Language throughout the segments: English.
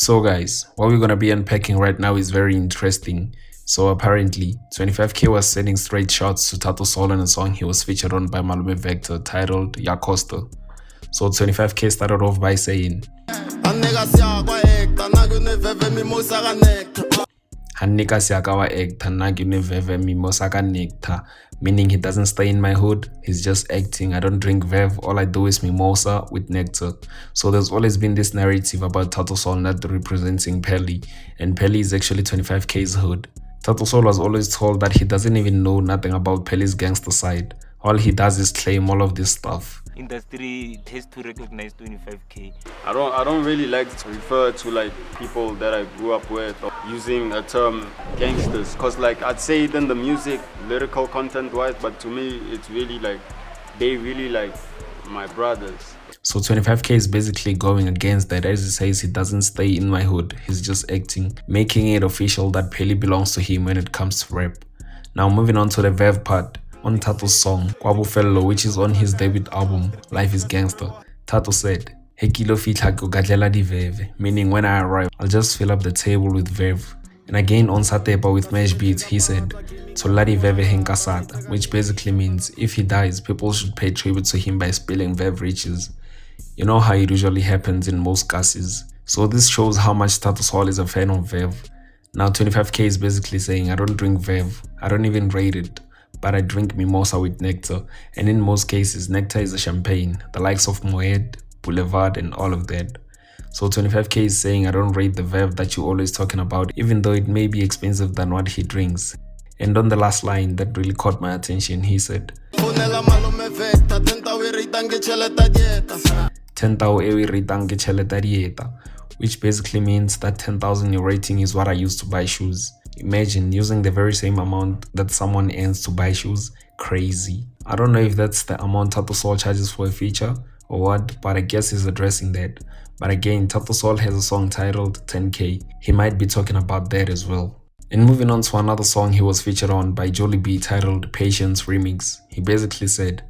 So guys, what we're gonna be unpacking right now is very interesting. So apparently, 25K was sending straight shots to Thato Saul on a song he was featured on by Malome Vector titled Ya Costa. So 25K started off by saying, Hannika siakawa ekta nagune veve mimosaka nekta, meaning he doesn't stay in my hood, he's just acting. I don't drink vev, all I do is mimosa with nectar. So there's always been this narrative about Thato Saul not representing Pelly, and Pelly is actually 25K's hood. Thato Saul was always told that he doesn't even know nothing about Pelly's gangster side. All he does is claim all of this stuff. Industry has to recognize 25K. I don't really like to refer to like people that I grew up with or using a term gangsters, because like I'd say it in the music, lyrical content wise, but to me it's really like they really like my brothers. So 25K is basically going against that, as he says he doesn't stay in my hood, he's just acting, making it official that Pelly belongs to him when it comes to rap. Now moving on to the Vev part. On Thato's song, Kwabo Fellow, which is on his debut album, Life is Gangster, Thato said, He kilo fitla ko gadlela di veve, meaning when I arrive, I'll just fill up the table with vev. And again on Satepa with Mesh Beats, he said, Toladi veve henkasata, which basically means if he dies, people should pay tribute to him by spilling vev riches. You know how it usually happens in most cases. So this shows how much Thato Saul is a fan of vev. Now 25K is basically saying, I don't drink vev, I don't even rate it, but I drink mimosa with nectar, and in most cases nectar is a champagne, the likes of Moet, Boulevard and all of that. So 25K is saying I don't rate the vev that you're always talking about, even though it may be expensive than what he drinks. And on the last line that really caught my attention, he said, 10,000 ewi ritange cheleta dieta, which basically means that 10,000 you're rating is what I used to buy shoes. Imagine using the very same amount that someone earns to buy shoes. Crazy. I don't know if that's the amount Thato Saul charges for a feature or what, but I guess he's addressing that. But again, Thato Saul has a song titled 10K. He might be talking about that as well. And moving on to another song he was featured on by Jollibee titled Patience Remix. He basically said,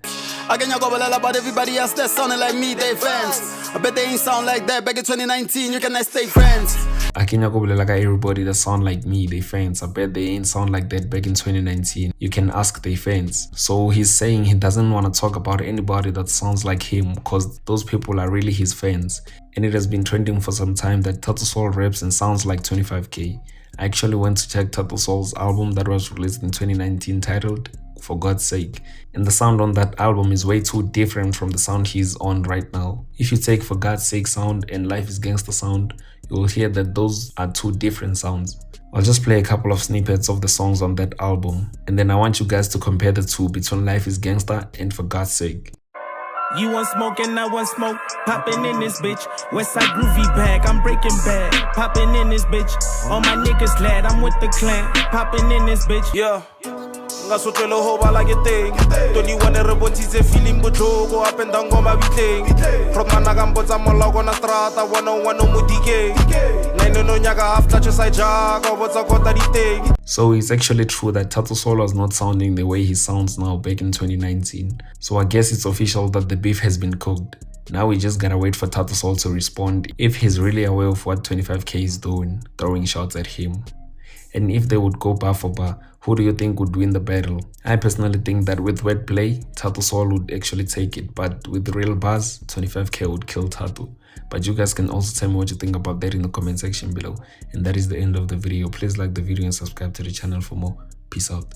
I can go about everybody else that sounding like me, they fans. I bet they ain't sound like that back in 2019, you can stay friends. Akinya ko bolela ka everybody that sound like me, they fans. I bet they ain't sound like that back in 2019. You can ask they fans. So he's saying he doesn't want to talk about anybody that sounds like him because those people are really his fans. And it has been trending for some time that Thato Saul raps and sounds like 25K. I actually went to check Thato Saul's album that was released in 2019 titled For God's Sake, and the sound on that album is way too different from the sound he's on right now. If you take For God's Sake sound and Life is Gangster sound, you'll hear that those are two different sounds. I'll just play a couple of snippets of the songs on that album, and then I want you guys to compare the two between Life is Gangster and For God's Sake. You want smoke and I want smoke, popping in this bitch. Westside groovy bag, I'm breaking bad, popping in this bitch. All my niggas glad, I'm with the clan, popping in this bitch. Yeah. Ngasotlela ho bala ke teng 21 re bontshitse feeling botlhoko up and down go mabitleng from manaka mbotsa mola go na strata 101 mo dikeng 9 no nyaka after just I jaga botsa kota diteng. So it's actually true that Thato Saul was not sounding the way he sounds now back in 2019. So I guess it's official that the beef has been cooked. Now we just gotta wait for Thato Saul to respond if he's really aware of what 25K is doing, throwing shots at him. And if they would go bar for bar, who do you think would win the battle? I personally think that with wordplay, Thato Saul would actually take it, but with real bars, 25K would kill Thato. But you guys can also tell me what you think about that in the comment section below. And that is the end of the video. Please like the video and subscribe to the channel for more. Peace out.